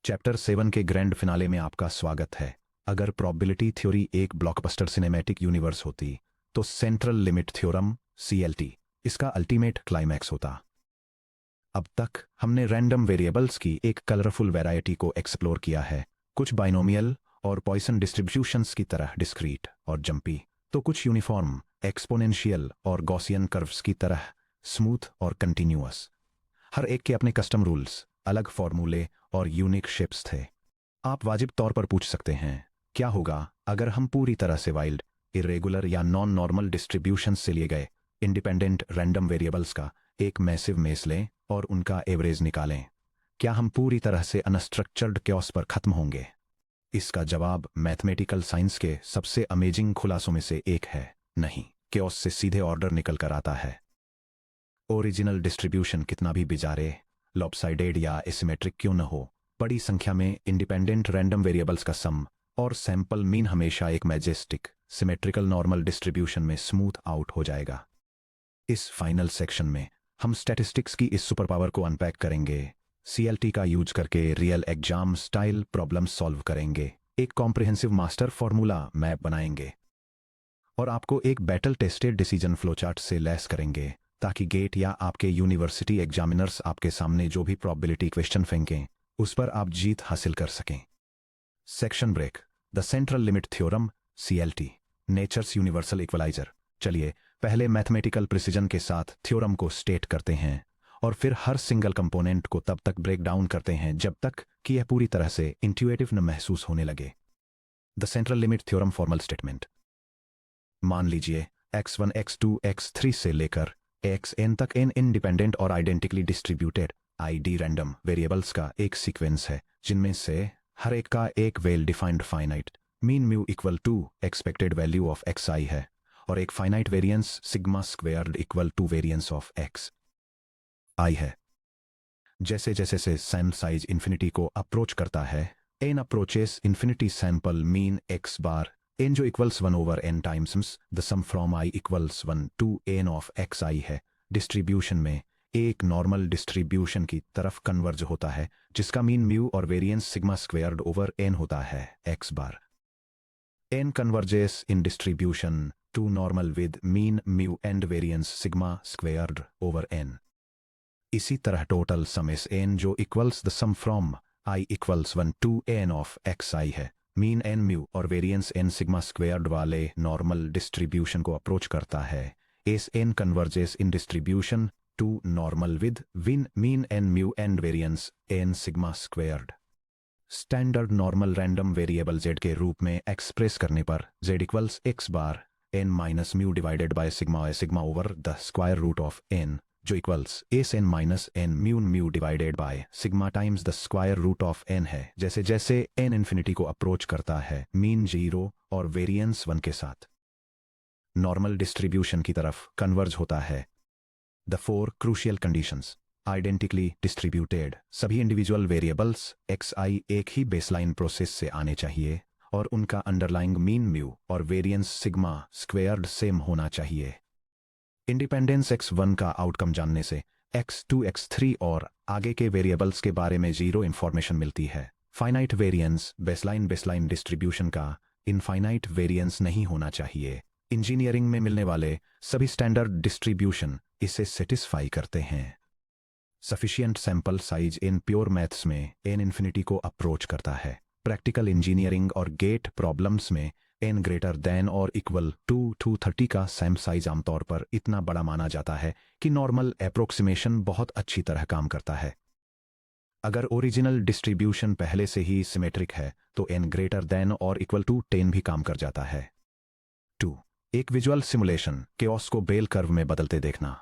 Chapter 7 के grand finale में आपका स्वागत है। अगर प्रोबेबिलिटी थ्योरी एक ब्लॉकबस्टर सिनेमैटिक यूनिवर्स होती तो सेंट्रल लिमिट थ्योरम CLT इसका अल्टीमेट क्लाइमैक्स होता। अब तक हमने रैंडम वेरिएबल्स की एक कलरफुल वैरायटी को एक्सप्लोर किया है, कुछ बाइनोमियल और पॉइसन डिस्ट्रीब्यूशंस की तरह डिस्क्रीट और जंपी, तो कुछ यूनिफॉर्म, एक्सपोनेंशियल और गॉसियन कर्व्स की तरह स्मूथ और कंटिन्यूअस। हर एक के अपने कस्टम रूल्स, अलग फॉर्मूले और यूनिक शेप्स थे। आप वाजिब तौर पर पूछ सकते हैं, क्या होगा अगर हम पूरी तरह से वाइल्ड, इरेगुलर या नॉन नॉर्मल डिस्ट्रीब्यूशन से लिए गए इंडिपेंडेंट रैंडम वेरिएबल्स का एक मैसिव मेस लें और उनका एवरेज निकालें? क्या हम पूरी तरह से अनस्ट्रक्चर्ड क्योस पर खत्म होंगे? इसका जवाब मैथमेटिकल साइंस के सबसे अमेजिंग खुलासों में से एक है, नहीं। क्योस से सीधे ऑर्डर निकल कर आता है। ओरिजिनल डिस्ट्रीब्यूशन कितना भी बिजारे, लॉपसाइडेड या एसिमेट्रिक क्यों न हो, बड़ी संख्या में इंडिपेंडेंट रैंडम वेरिएबल्स का सम और सैंपल मीन हमेशा एक मैजेस्टिक सिमेट्रिकल नॉर्मल डिस्ट्रीब्यूशन में स्मूथ आउट हो जाएगा। इस फाइनल सेक्शन में हम स्टैटिस्टिक्स की इस सुपर पावर को अनपैक करेंगे, CLT का यूज करके real exam style problem solve करेंगे, एक कॉम्प्रिहेंसिव मास्टर फॉर्मूला मैप बनाएंगे और आपको एक बैटल टेस्टेड डिसीजन फ्लोचार्ट से लैस करेंगे, ताकि गेट या आपके यूनिवर्सिटी एग्जामिनर्स आपके सामने जो भी प्रोबेबिलिटी क्वेश्चन फेंकें उस पर आप जीत हासिल कर सकें। Section break, the central limit theorem CLT, nature's universal equaliser. चलिए पहले मैथमेटिकल प्रिसीजन के साथ थ्योरम को स्टेट करते हैं और फिर हर सिंगल कंपोनेंट को तब तक ब्रेक डाउन करते हैं जब तक कि यह पूरी तरह से इंट्यूटिव न महसूस होने लगे। The central limit theorem formal statement. मान लीजिए x1 x2 x3 से लेकर xn तक n इंडिपेंडेंट और identically distributed ID random variables का एक सीक्वेंस है, जिनमें से हर एक का एक well defined finite mean mu equal to expected value of xi है और एक finite variance sigma squared equal to variance of xi है। जैसे जैसे से सैम्पल साइज इन्फिनिटी को अप्रोच करता है, n approaches infinity sample mean x bar n जो equals 1 over n times the sum from i equals 1 to n of xi है, distribution में एक नॉर्मल डिस्ट्रीब्यूशन की तरफ कन्वर्ज होता है, जिसका मीन म्यू और variance sigma squared over n होता है x bar. n converges in distribution to normal with mean mu and variance sigma squared over n। इसी तरह टोटल सम इस n जो equals the sum from i equals 1 to n of xi है, mean n mu और variance n sigma squared वाले normal distribution को approach करता है। S n converges in distribution to normal with win mean n mu and variance n sigma squared. Standard normal random variable z के रूप में express करने पर z equals x bar n minus mu divided by sigma over the square root of n, जो equals S n minus n mu divided by sigma times the square root of n है। जैसे जैसे n infinity को approach करता है, mean 0 और variance 1 के साथ नॉर्मल डिस्ट्रीब्यूशन की तरफ कन्वर्ज होता है। The 4 crucial conditions. Identically distributed सभी इंडिविजुअल वेरिएबल्स xi एक ही बेसलाइन प्रोसेस से आने चाहिए और उनका अंडरलाइंग मीन म्यू और वेरिएंस सिग्मा स्क्वेयर्ड सेम होना चाहिए। इंडिपेंडेंस x1 का आउटकम जानने से x2 x3 और आगे के वेरिएबल्स के बारे में 0 इंफॉर्मेशन मिलती है। फाइनाइट वेरिएंस बेसलाइन डिस्ट्रीब्यूशन का इनफाइनाइट वेरिएंस नहीं होना चाहिए। इंजीनियरिंग में मिलने वाले सभी स्टैंडर्ड डिस्ट्रीब्यूशन इसे सेटिस्फाई करते हैं। Sufficient sample size in pure maths में n इन्फिनिटी को अप्रोच करता है। प्रैक्टिकल इंजीनियरिंग और गेट प्रॉब्लम्स में n ग्रेटर देन और इक्वल टू 230 का सैंपल साइज आमतौर पर इतना बड़ा माना जाता है कि नॉर्मल अप्रोक्सीमेशन बहुत अच्छी तरह काम करता है। अगर ओरिजिनल डिस्ट्रीब्यूशन पहले से ही सिमेट्रिक है तो n ग्रेटर देन और इक्वल टू 10 भी काम कर जाता है। 2. एक विजुअल सिमुलेशन केओस को बेल कर्व में बदलते देखना।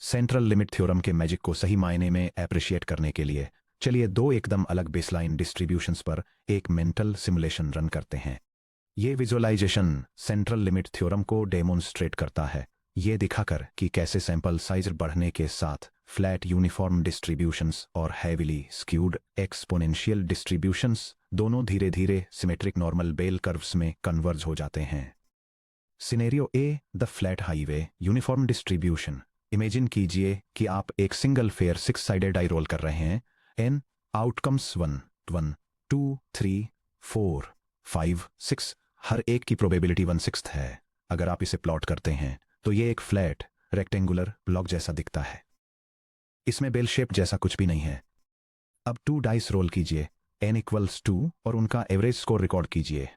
सेंट्रल लिमिट थ्योरम के मैजिक को सही मायने में एप्रिशिएट करने के लिए चलिए 2 एकदम अलग बेसलाइन डिस्ट्रीब्यूशंस पर एक मेंटल सिमुलेशन रन करते हैं। ये विजुअलाइजेशन सेंट्रल लिमिट थ्योरम को डेमोन्स्ट्रेट करता है, ये दिखाकर कि कैसे सैंपल साइज बढ़ने के साथ फ्लैट यूनिफॉर्म डिस्ट्रीब्यूशंस और हैविली स्क्यूड एक्सपोनेंशियल डिस्ट्रीब्यूशंस दोनों धीरे धीरे सिमेट्रिक नॉर्मल बेल कर्व्स में कन्वर्ज हो जाते हैं। Scenario A, the flat highway uniform distribution. Imagine कीजिए कि आप एक single fair 6 sided die roll कर रहे हैं। n आउटकम्स 1 1, 2, 3, 4, 5, 6 हर एक की प्रोबेबिलिटी 1/6 है। अगर आप इसे प्लॉट करते हैं तो ये एक फ्लैट रेक्टेंगुलर ब्लॉक जैसा दिखता है। इसमें बेल शेप जैसा कुछ भी नहीं है। अब 2 डाइस रोल कीजिए, n=2 और उनका एवरेज स्कोर रिकॉर्ड कीजिए।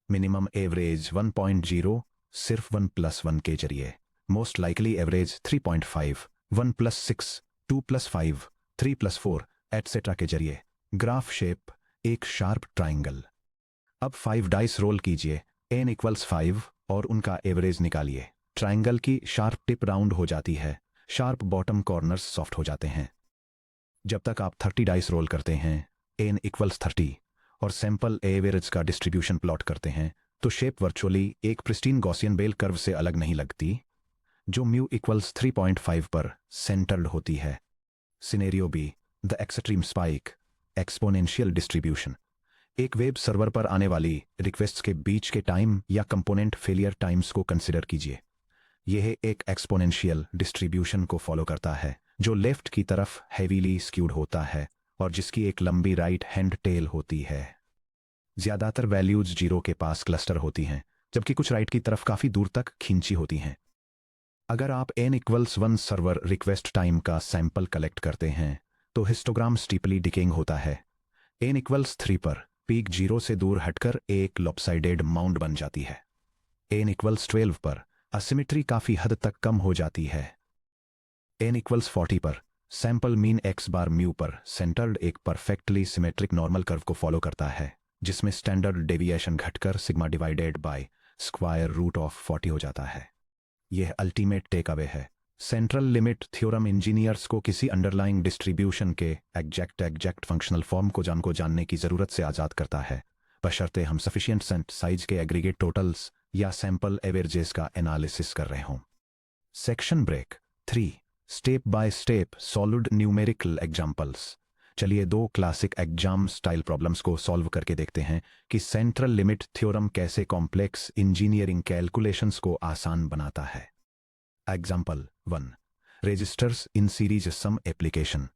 मिनिमम एवरेज 1.0 सिर्फ 1 + 1 के जरिए, मोस्ट लाइकली एवरेज 3.5, 1 + 6, 2 + 5, 3 + 4 एटसेट्रा के जरिए। ग्राफ शेप एक शार्प ट्राइंगल। अब 5 डाइस रोल कीजिए, n=5 और उनका एवरेज निकालिए। ट्राइंगल की शार्प टिप राउंड हो जाती है, शार्प बॉटम कॉर्नर्स सॉफ्ट हो जाते हैं। जब तक आप 30 डाइस रोल करते हैं, n=30 और सैंपल एवरेज का डिस्ट्रीब्यूशन प्लॉट करते हैं, तो शेप वर्चुअली एक प्रिस्टीन गॉसियन बेल कर्व से अलग नहीं लगती, जो μ=3.5 पर सेंटर्ड होती है। Scenario B, the extreme spike exponential distribution. एक वेब सर्वर पर आने वाली रिक्वेस्ट्स के बीच के टाइम या कंपोनेंट फेलियर टाइम्स को कंसिडर कीजिए। यह एक एक्सपोनेंशियल डिस्ट्रीब्यूशन को फॉलो करता है, जो लेफ्ट की तरफ हेवीली स्क्यूड होता है और जिसकी एक लंबी राइट हैंड टेल होती है। ज्यादातर वैल्यूज 0 के पास क्लस्टर होती हैं, जबकि कुछ राइट की तरफ काफी दूर तक खींची होती हैं। अगर आप n=1 सर्वर रिक्वेस्ट टाइम का सैंपल कलेक्ट करते हैं, तो हिस्टोग्राम स्टीपली डिकेइंग होता है। n=3 पर पीक 0 से दूर हटकर एक लॉपसाइडेड माउंड बन जाती है। n=12 पर असिमेट्री काफी हद तक कम हो जाती है। n=40 पर सैंपल मीन x⁻μ पर सेंटर्ड एक परफेक्टली सिमेट्रिक नॉर्मल कर्व को फॉलो करता है, जिसमें स्टैंडर्ड डेविएशन घटकर sigma divided by square root of 40 हो जाता है। यह अल्टीमेट टेक अवे है। सेंट्रल लिमिट थ्योरम इंजीनियर्स को किसी अंडरलाइंग डिस्ट्रीब्यूशन के एग्जैक्ट फंक्शनल फॉर्म को जानने की जरूरत से आजाद करता है, बशर्ते हम सफिशिएंट सेंट साइज के एग्रीगेट टोटल्स या सैंपल एवरेजेस का एनालिसिस कर रहे हों। Section break 3, step by step solved numerical examples. चलिए 2 क्लासिक एग्जाम स्टाइल प्रॉब्लम्स को सॉल्व करके देखते हैं कि सेंट्रल लिमिट थ्योरम कैसे कॉम्प्लेक्स इंजीनियरिंग कैलकुलेशंस को आसान बनाता है। Example 1, resistors in series some application.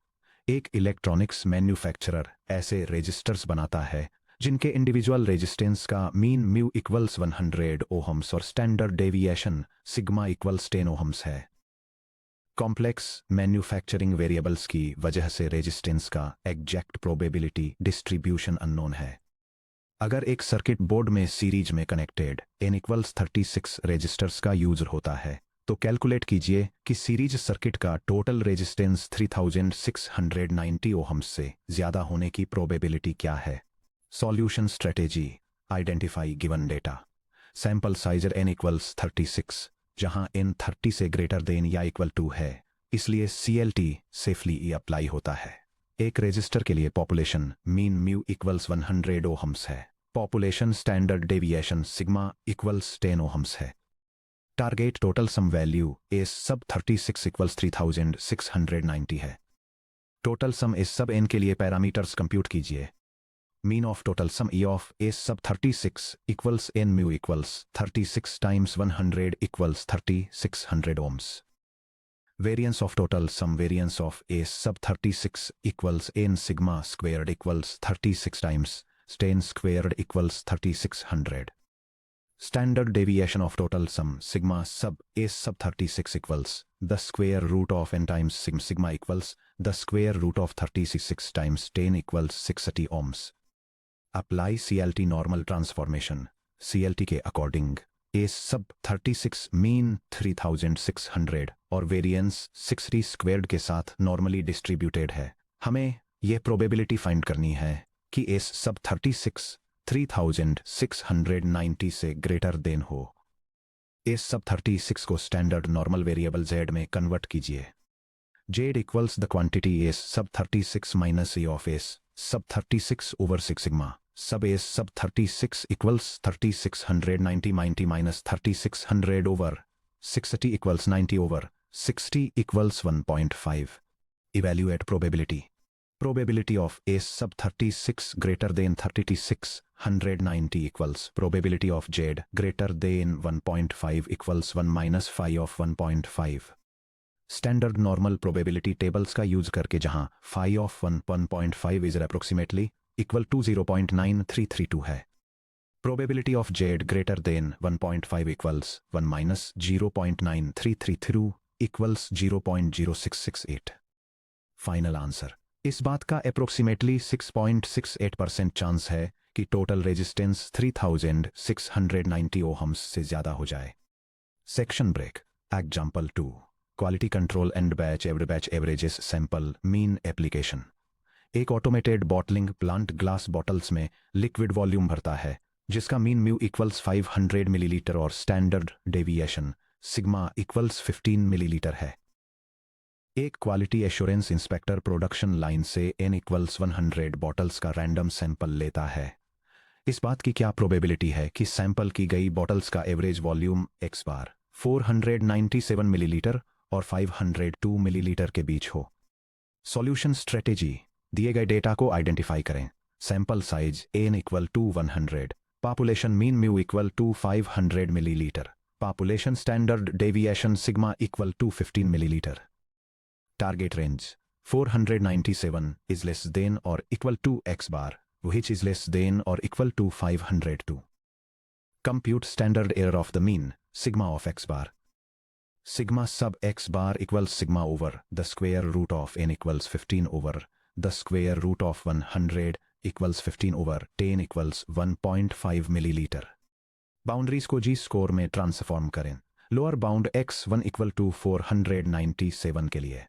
एक इलेक्ट्रॉनिक्स मैन्युफैक्चरर ऐसे रजिस्टर्स बनाता है जिनके इंडिविजुअल रेजिस्टेंस का मीन μ=100 ओहम्स और स्टैंडर्ड डेविएशन σ=10 ओहम्स है। कॉम्प्लेक्स मैन्युफैक्चरिंग वेरिएबल्स की वजह से रेजिस्टेंस का एग्जैक्ट प्रोबेबिलिटी डिस्ट्रीब्यूशन अननोन है। अगर एक सर्किट बोर्ड में सीरीज में कनेक्टेड n=36 रजिस्टर्स का यूजर होता है, तो कैलकुलेट कीजिए कि सीरीज सर्किट का टोटल रेजिस्टेंस 3690 ओहम्स से ज्यादा होने की प्रोबेबिलिटी क्या है। Solution strategy, identify given data. Sample scissor n=36, जहां n 30 से ग्रेटर देन या इक्वल टू है, इसलिए CLT सेफली अप्लाई होता है। एक रजिस्टर के लिए पॉपुलेशन मीन μ=100 ओहम्स है। पॉपुलेशन स्टैंडर्ड डेविएशन σ=10 ओहम्स है। Target total sum value S⁻36=3690 है। टोटल सम S⁻n के लिए पैरामीटर्स कंप्यूट कीजिए। Mean of total sum E of S⁻36 = n μ = 36 × 100 = 3600 ohms. Variance of total sum variance of S⁻36 = n sigma squared = 36 × 10² = 3600. Standard deviation of total sum sigma sub S⁻36 = the square root of n times sigma equals the square root of 36 × 10 = 680 ohms. Apply CLT normal transformation. CLT के according S⁻36 mean 3600 और variance 60 squared के साथ normally distributed है। हमें यह probability find करनी है कि S⁻36 3690 से ग्रेटर देन हो। S⁻36 को स्टैंडर्ड नॉर्मल वेरिएबल Z में कन्वर्ट कीजिए। Z equals the quantity S⁻36 minus E of S⁻36 over 6 sigma. Sub S⁻36 equals 3690 minus 3600 over 680 equals 90 over 60 equals 1.5. Evaluate probability. Probability of S⁻36 greater than 3690 equals probability of Z greater than 1.5 equals 1 minus phi of 1.5. Standard normal probability tables का use करके, जहां phi of 1.5 is approximately equal to 0.9332 है। Probability of Z greater than 1.5 equals 1 minus 0.9332 equals 0.0668। Final answer. इस बात का approximately 6.68% chance है कि total resistance 3690 Ohm's से ज़्यादा हो जाए। Section break. Example 2। Quality control and batch averages sample mean application. एक automated bottling plant glass bottles में लिक्विड वॉल्यूम भरता है जिसका मीन म्यू इक्वल्स 500 मिलीलीटर और standard deviation sigma equals 15 millilitre है। एक quality assurance inspector production line से n equals 100 bottles का रैंडम सैंपल लेता है। इस बात की क्या प्रोबेबिलिटी है कि सैंपल की गई बॉटल्स का average volume x bar 497 millilitre और 502 मिलीलीटर के बीच हो। Solution strategy. दिए गए डेटा को आइडेंटिफाई करें। Sample size n equal to 100, population mean mu equal to 500 millilitre, population standard deviation sigma equal to 15 millilitre. Target range 497 is less than or equal to x bar, which is less than or equal to 502. Compute standard error of the mean, sigma of x bar. Sigma sub x bar equals sigma over the square root of n equals 15 over the square root of 100 equals 15 over 10 equals 1.5 millilitre. Boundaries को Z score में transform करें। Lower bound x1 equal to 497 के लिए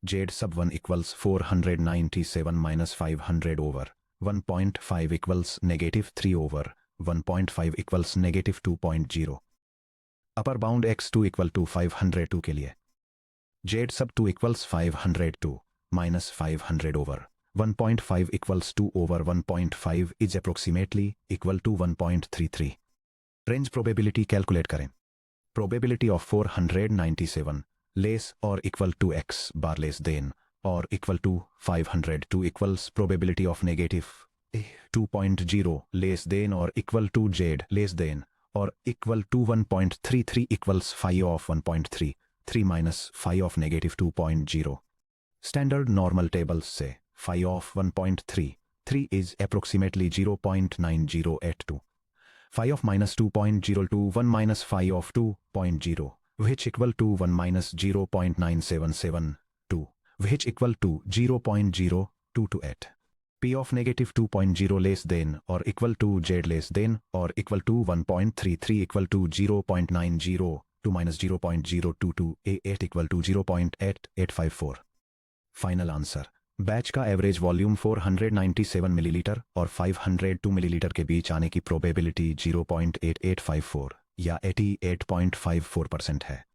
Z sub 1 equals 497 minus 500 over 1.5 equals -3 over 1.5 equals -2.0। Upper bound x2 equal to 502 के लिए Z sub 2 equals 502 minus 500 over 1.5 equals 2 over 1.5 is approximately equal to 1.33। Range probability calculate करें। Probability of 497 less और equal to x bar less than और equal to 502 equals probability of -2.0 less than और equal to Z less than और equal to 1.33 equals phi of 1.3 3 minus phi of -2.0। Standard normal tables से phi of 1.33 is approximately 0.9082। phi of minus 2.02 1 minus phi of 2.0 which equal to 1 minus 0.9772 which equal to 0.0228. P of negative 2.0 less than or equal to z less than or equal to 1.33 equal to 0.902 minus 0.022 A8 equal to 0.8854. Final answer. Batch का average volume 497 millilitre और 502 millilitre के बीच आने की probability 0.8854 या 88.54% है।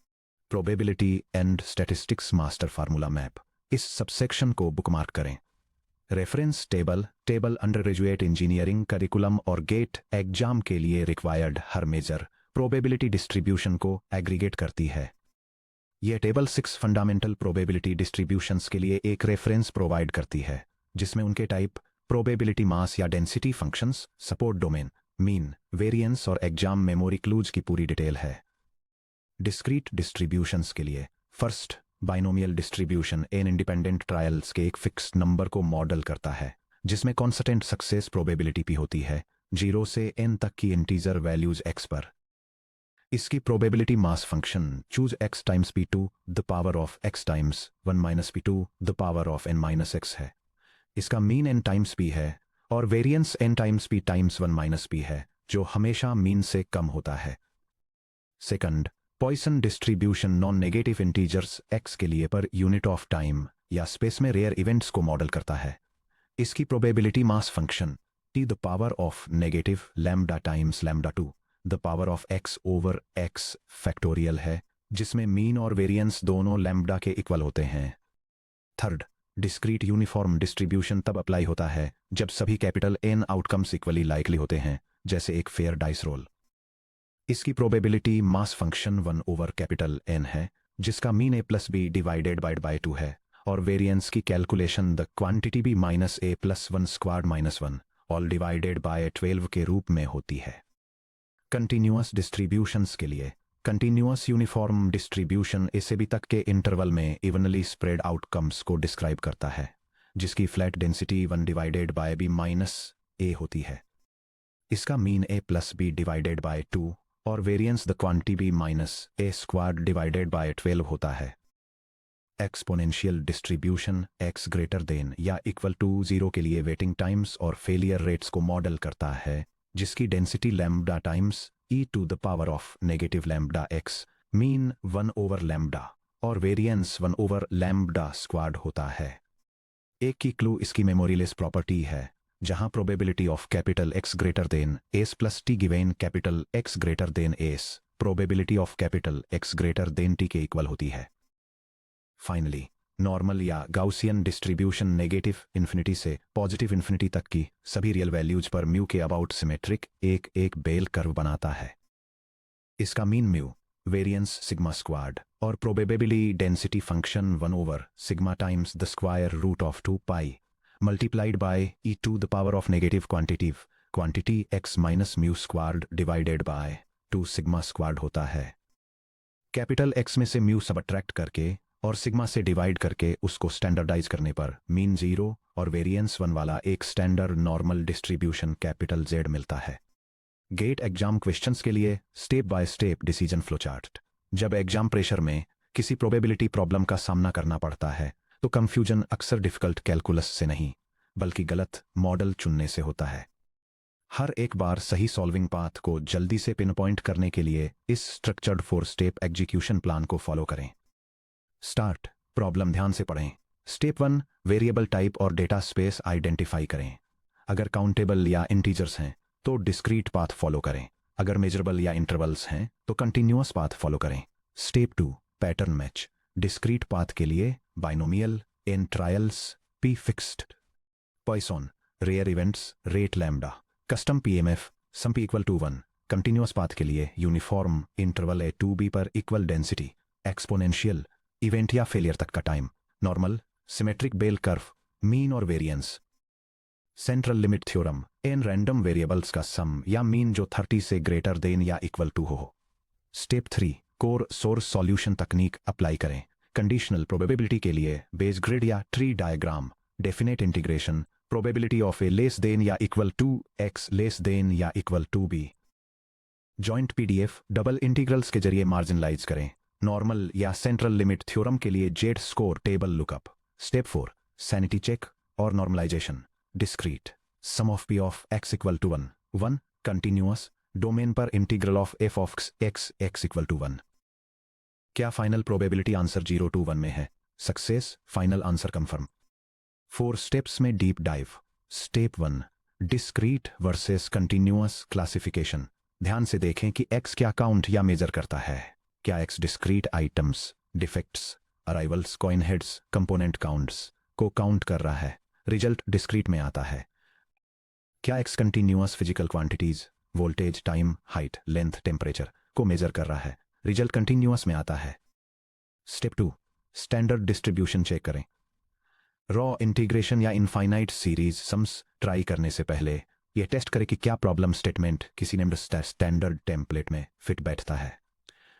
Probability and statistics master formula map. इस subsection को bookmark करें। Reference table under graduate engineering curriculum और गेट एग्जाम के लिए रिक्वायर्ड हर मेजर प्रोबेबिलिटी डिस्ट्रीब्यूशन को एग्रीगेट करती है। यह टेबल 6 फंडामेंटल प्रोबेबिलिटी डिस्ट्रीब्यूशंस के लिए एक रेफरेंस प्रोवाइड करती है जिसमें उनके टाइप, प्रोबेबिलिटी मास या density functions, support domain, mean, variance और एग्जाम मेमोरी क्लूज की पूरी डिटेल है। डिस्क्रीट डिस्ट्रीब्यूशंस के लिए first binomial distribution an independent trials के एक फिक्स्ड नंबर को मॉडल करता है जिसमें कॉन्स्टेंट सक्सेस प्रोबेबिलिटी पी होती है 0 से n तक की इंटीजर वैल्यूज x पर। इसकी probability mass function choose x times p2 the power of x times 1 minus p2 the power of n minus x है। इसका मीन n टाइम्स p है और variance n times p times 1 minus p है जो हमेशा mean से कम होता है। Second, Poisson distribution non negative integers x के लिए पर यूनिट ऑफ टाइम या स्पेस में रेयर इवेंट्स को मॉडल करता है। इसकी probability mass function t the power of negative lambda times lambda 2 the power of x over x factorial है जिसमें मीन और वेरिएंस दोनों लैम्डा के इक्वल होते हैं। थर्ड, डिस्क्रीट यूनिफॉर्म डिस्ट्रीब्यूशन तब अप्लाई होता है जब सभी capital n outcomes equally likely होते हैं जैसे एक फेयर डाइस रोल। इसकी probability mass function 1 over capital n है जिसका mean a plus b divided by 2 है और वेरिएंस की calculation the quantity b minus a plus 1 squad minus 1 all divided by 12 के रूप में होती है। कंटिन्यूअस डिस्ट्रीब्यूशंस के लिए कंटिन्यूअस यूनिफॉर्म डिस्ट्रीब्यूशन ए से बी तक के इंटरवल में इवनली स्प्रेड आउटकम्स को डिस्क्राइब करता है जिसकी flat density 1 divided by b minus a होती है। इसका mean a plus b divided by 2 और variance the quantity b minus a squared divided by 12 होता है। Exponential distribution x greater than या इक्वल टू 0 के लिए वेटिंग टाइम्स और फेलियर रेट्स को मॉडल करता है, जिसकी density lambda times e to the power of negative lambda x, mean 1 over lambda और वेरिएंस 1 ओवर लैम्बडा स्क्वायर्ड होता है। एक की क्लू इसकी मेमोरीलेस प्रॉपर्टी है, जहां probability of capital X greater than s plus t given capital X greater than s probability of capital X greater than t के equal होती है। फाइनली, नॉर्मल या गाउसियन डिस्ट्रीब्यूशन नेगेटिव इन्फिनिटी से positive infinity तक की सभी real values पर mu के अबाउट सिमेट्रिक एक बेल कर्व बनाता है। इसका mean mu, variance sigma squared और probability density function 1 over sigma times the square root of 2 pi multiplied by e to the power of negative quantity x minus mu squared divided by 2 sigma squared होता है। Capital X में से mu subtract करके और sigma से divide करके उसको standardise करने पर मीन 0 और वेरिएंस 1 वाला एक standard normal distribution capital Z मिलता है। गेट एग्जाम क्वेश्चंस के लिए step by step decision flowchart. जब एग्जाम प्रेशर में किसी प्रोबेबिलिटी प्रॉब्लम का सामना करना पड़ता है तो कंफ्यूजन अक्सर डिफिकल्ट कैलकुलस से नहीं बल्कि गलत मॉडल चुनने से होता है। हर एक बार सही सॉल्विंग पाथ को जल्दी से पिन पॉइंट करने के लिए इस स्ट्रक्चर्ड 4 स्टेप एग्जीक्यूशन प्लान को फॉलो करें। स्टार्ट, प्रॉब्लम ध्यान से पढ़ें। स्टेप 1, वेरिएबल टाइप और डेटा स्पेस आइडेंटिफाई करें। अगर काउंटेबल या इंटीजर्स हैं तो डिस्क्रीट पाथ फॉलो करें, अगर मेजरेबल या इंटरवल्स हैं तो कंटिन्यूअस पाथ फॉलो करें। Step 2, pattern match. Discrete path के लिए binomial, N trials, p fixed, Poisson, rare events, rate lambda, custom PMF, sum p equal to 1। Continuous path के लिए uniform interval a to b पर equal density, exponential, event या failure तक का time, normal, symmetric bell curve, mean और variance. Central limit theorem, N random variables का sum या mean जो 30 से ग्रेटर देन या इक्वल टू हो। स्टेप 3, कोर सोर्स सॉल्यूशन तकनीक अप्लाई करें। कंडीशनल प्रोबेबिलिटी के लिए बेस ग्रिड या tree diagram, definite integration, probability of a less than या equal to x less than या equal to b। Joint PDF, double integrals के जरिए मार्जिनलाइज करें। नॉर्मल या सेंट्रल लिमिट थ्योरम के लिए Z score table lookup. Step 4, sanity check और normalisation. Discrete, sum of p of x equal to 1, continuous, domain पर integral of f of x equal to 1। क्या final probability answer 0 to 1 में है? Success, final answer confirm. 4 steps में deep dive. Step 1, discrete versus continuous classification. ध्यान से देखें कि x क्या काउंट या मेजर करता है। क्या x discrete items, defects, arrivals, coin heads, component counts को काउंट कर रहा है? रिजल्ट डिस्क्रीट में आता है। क्या x continuous physical quantities, voltage, time, height, length, temperature को मेजर कर रहा है? रिजल्ट कंटिन्यूअस में आता है। स्टेप 2, स्टैंडर्ड डिस्ट्रीब्यूशन चेक करें। रॉ इंटीग्रेशन या इनफाइनाइट सीरीज सम्स ट्राई करने से पहले यह टेस्ट करें कि क्या प्रॉब्लम स्टेटमेंट किसी नेम्ड स्टैंडर्ड टेम्पलेट में फिट बैठता है।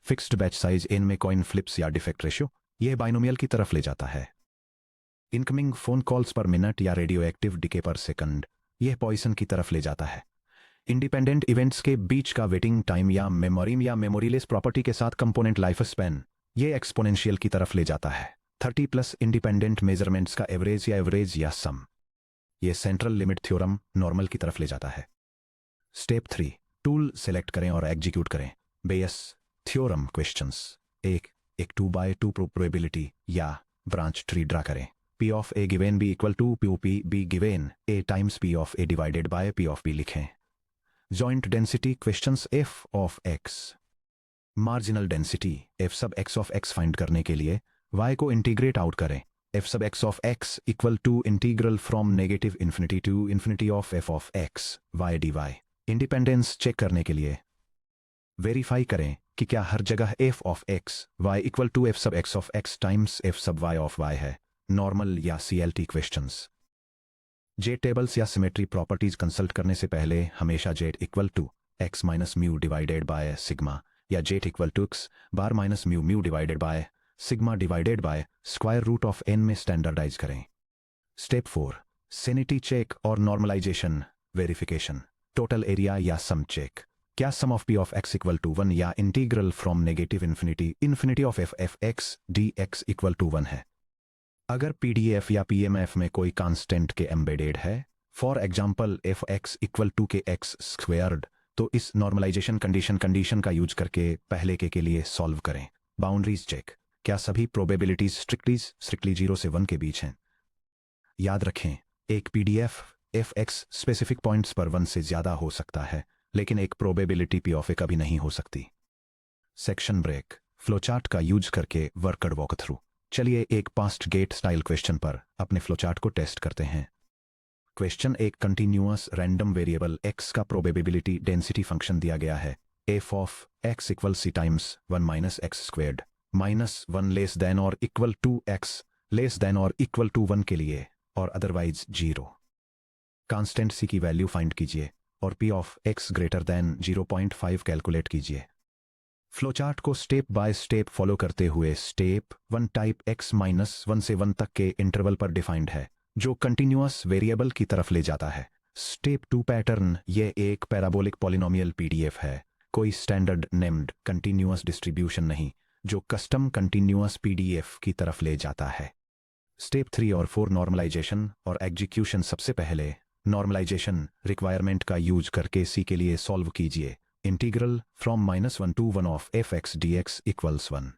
फिक्स्ड बैच साइज n में कॉइन फ्लिप्स या डिफेक्ट रेशियो, यह बाइनोमियल की तरफ ले जाता है। इनकमिंग फोन कॉल्स पर मिनट या रेडियो एक्टिव डिके पर सेकंड, यह पॉइसन की तरफ ले जाता है। इंडिपेंडेंट इवेंट्स के बीच का वेटिंग टाइम या मेमोरीलेस प्रॉपर्टी के साथ कंपोनेंट लाइफ स्पैन, यह एक्सपोनेंशियल की तरफ ले जाता है। 30 प्लस इंडिपेंडेंट मेजरमेंट्स का एवरेज या सम, यह सेंट्रल लिमिट थ्योरम नॉर्मल की तरफ ले जाता है। स्टेप 3, टूल सेलेक्ट करें और एग्जीक्यूट करें। Bayes theorem questions. एक 2x2 प्रोबेबिलिटी या ब्रांच ट्री ड्रा करें। p of a given b equal to p of b given a times p of a divided by p of b लिखें। Joint density questions f of x। Marginal density f sub x of x find करने के लिए y को integrate out करें। f sub x of x equal to integral from negative infinity to infinity of f of x y dy। Independence check करने के लिए verify करें कि क्या हर जगह f of x y equal to f sub x of x times f sub y of y है। Normal या CLT क्वेश्चंस। जेड टेबल्स या सिमेट्री प्रॉपर्टीज कंसल्ट करने से पहले हमेशा Z equal to x minus mu divided by sigma या Z equal to x bar minus mu divided by sigma divided by square root of n में standardise करें। Step 4 sanity check और normalisation verification. Total area या sum check. क्या sum of p of x equal to 1 या integral from negative infinity of F x D x equal to 1 है। अगर PDF या PMF में कोई कांस्टेंट के एम्बेडेड है, for example F X equal to K X squared, तो इस normalisation condition का यूज करके पहले के लिए सॉल्व करें। Boundaries check. क्या सभी प्रोबेबिलिटीज स्ट्रिक्टली 0 से 1 के बीच हैं? याद रखें, एक PDF F x specific points पर 1 से ज्यादा हो सकता है, लेकिन एक प्रोबेबिलिटी पी ऑफ ए कभी नहीं हो सकती। Section break. फ्लोचार्ट का यूज करके वर्कड वॉक थ्रू। चलिए एक पास्ट गेट स्टाइल क्वेश्चन पर अपने फ्लोचार्ट को टेस्ट करते हैं। क्वेश्चन एक कंटिन्यूअस रैंडम वेरिएबल x का प्रोबेबिलिटी डेंसिटी फंक्शन दिया गया है। F of x equal c times 1 minus x squared -1 less than और equal to x less than और इक्वल टू 1 के लिए और अदरवाइज 0। कांस्टेंट c की वैल्यू फाइंड कीजिए और p of x greater than 0.5 calculate कीजिए। फ्लोचार्ट को स्टेप बाय स्टेप फॉलो करते हुए स्टेप 1 टाइप x -1 से 1 तक के इंटरवल पर डिफाइंड है, जो कंटिन्यूअस वेरिएबल की तरफ ले जाता है। Step 2 pattern. ये एक पैराबोलिक पॉलिनोमियल पीडीएफ है, कोई स्टैंडर्ड नेम्ड कंटिन्यूअस डिस्ट्रीब्यूशन नहीं, जो कस्टम कंटिन्यूअस पीडीएफ की तरफ ले जाता है। स्टेप 3 और 4 नॉर्मलाइजेशन और एग्जीक्यूशन। सबसे पहले नॉर्मलाइजेशन रिक्वायरमेंट का यूज करके c के लिए सॉल्व कीजिए। Integral from -1 to 1 of F x D X equals 1।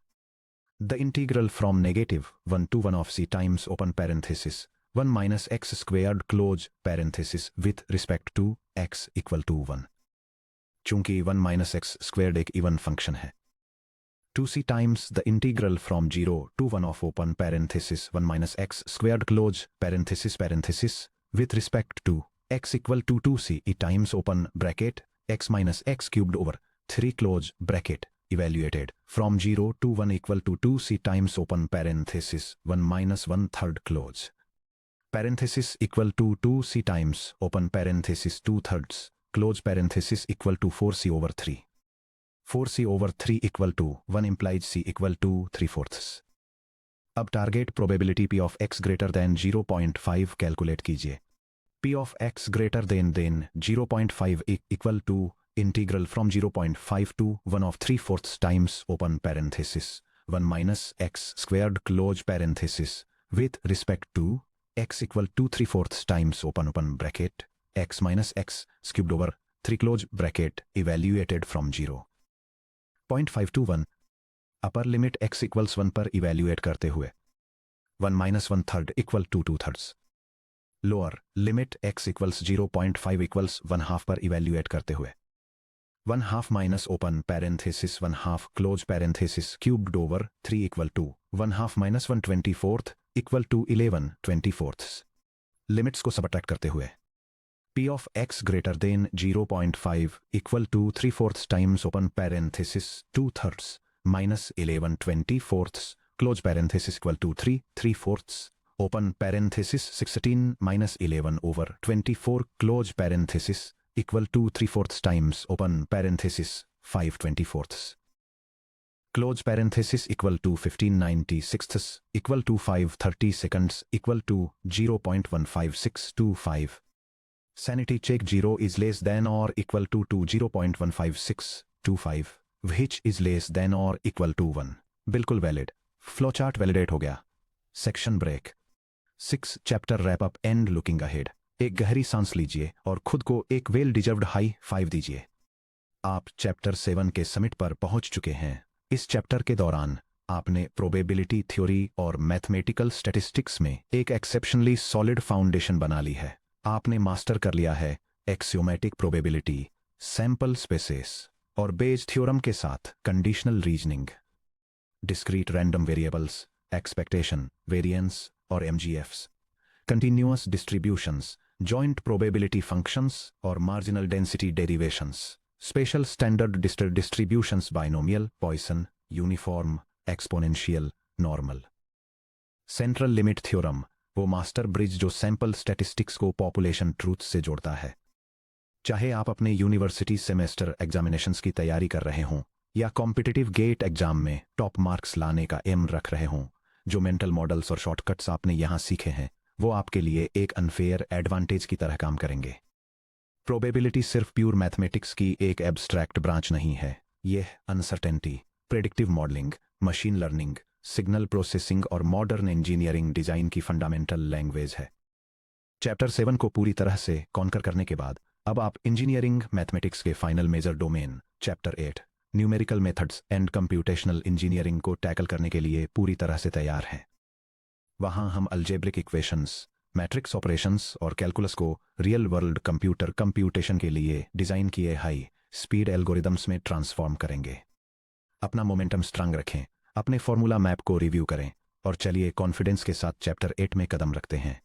The integral from -1 to 1 of c times open parenthesis 1 minus x squared close parenthesis with respect to x equal to 1। चूंकि 1 minus x squared एक even function है, 2c times the integral from 0 to 1 of open parenthesis 1 minus x squared close parenthesis with respect to x equal to 2c times open bracket x minus x cubed over 3 close bracket evaluated from 0 to 1 equal to 2c times open parenthesis 1 minus 1/3 close parenthesis equal to 2c times open parenthesis 2/3 close parenthesis equal to 4c over 3. 4c over 3 equal to 1 implies c equal to 3/4. अब target probability p of x greater than 0.5 calculate कीजिए। p of x greater than 0.5 equal to integral from 0.5 to 1 of 3/4 times open parenthesis 1 minus x squared close parenthesis with respect to x equal to 3/4 times open bracket x minus X cubed over 3 close bracket evaluated from 0.5 to 1। Upper limit x equals 1 पर evaluate करते हुए 1 minus 1/3 equal to 2/3। Lower limit x equals 0.5 equals 1/2 पर evaluate करते हुए 1/2 minus open parenthesis 1/2 close parenthesis cubed over 3 equal to 1/2 minus 1/24 equal to 11/24। Limits को subtract करते हुए p of x greater than 0.5 equal to 3/4 times open parenthesis 2/3 minus 11/24 close parenthesis equal to 3/4 open parenthesis 16 minus 11 over 24 close parenthesis equal to 3/4 times open parenthesis 5/24 close parenthesis equal to 15/96 equal to 5/30 seconds equal to 0.15625. Sanity check 0 is less than or equal to 0.15625 which is less than or equal to 1. बिल्कुल valid. Flowchart validate हो गया। Section break. 6 chapter wrap up and looking ahead. एक गहरी सांस लीजिए और खुद को एक वेल डिजर्व्ड हाई 5 दीजिए। आप चैप्टर 7 के समिट पर पहुंच चुके हैं। इस चैप्टर के दौरान आपने प्रोबेबिलिटी थ्योरी और मैथमेटिकल स्टैटिस्टिक्स में एक एक्सेप्शनली सॉलिड फाउंडेशन बना ली है। आपने मास्टर कर लिया है एक्सियोमेटिक प्रोबेबिलिटी, सैंपल स्पेसेस और बेज थ्योरम के साथ conditional reasoning, discrete random variables, expectation, variance और MGFs, continuous distributions, joint probability functions और marginal density derivations, special standard distributions, binomial, Poisson, uniform, exponential, normal. Central limit theorem, वो master bridge जो sample statistics को population truth से जोड़ता है। चाहे आप अपने यूनिवर्सिटी सेमेस्टर एग्जामिनेशंस की तैयारी कर रहे हों या कॉम्पिटिटिव गेट एग्जाम में टॉप मार्क्स लाने का एम रख रहे हों, जो मेंटल मॉडल्स और शॉर्टकट्स आपने यहाँ सीखे हैं वो आपके लिए एक अनफेयर एडवांटेज की तरह काम करेंगे। प्रोबेबिलिटी सिर्फ प्योर मैथमेटिक्स की एक एब्स्ट्रैक्ट ब्रांच नहीं है, यह uncertainty, predictive modelling, machine learning, signal processing और मॉडर्न इंजीनियरिंग डिजाइन की फंडामेंटल लैंग्वेज है। चैप्टर 7 को पूरी तरह से कॉन्कर करने के बाद अब आप इंजीनियरिंग मैथमेटिक्स के final major domain chapter 8 numerical methods and computational engineering को टैकल करने के लिए पूरी तरह से तैयार हैं। वहां हम अलजेब्रिक इक्वेशंस, मैट्रिक्स ऑपरेशंस और कैलकुलस को रियल वर्ल्ड कंप्यूटर कंप्यूटेशन के लिए डिजाइन किए हाई स्पीड एल्गोरिदम्स में ट्रांसफॉर्म करेंगे। अपना मोमेंटम स्ट्रांग रखें, अपने फॉर्मूला मैप को रिव्यू करें और चलिए कॉन्फिडेंस के साथ चैप्टर 8 में कदम रखते हैं।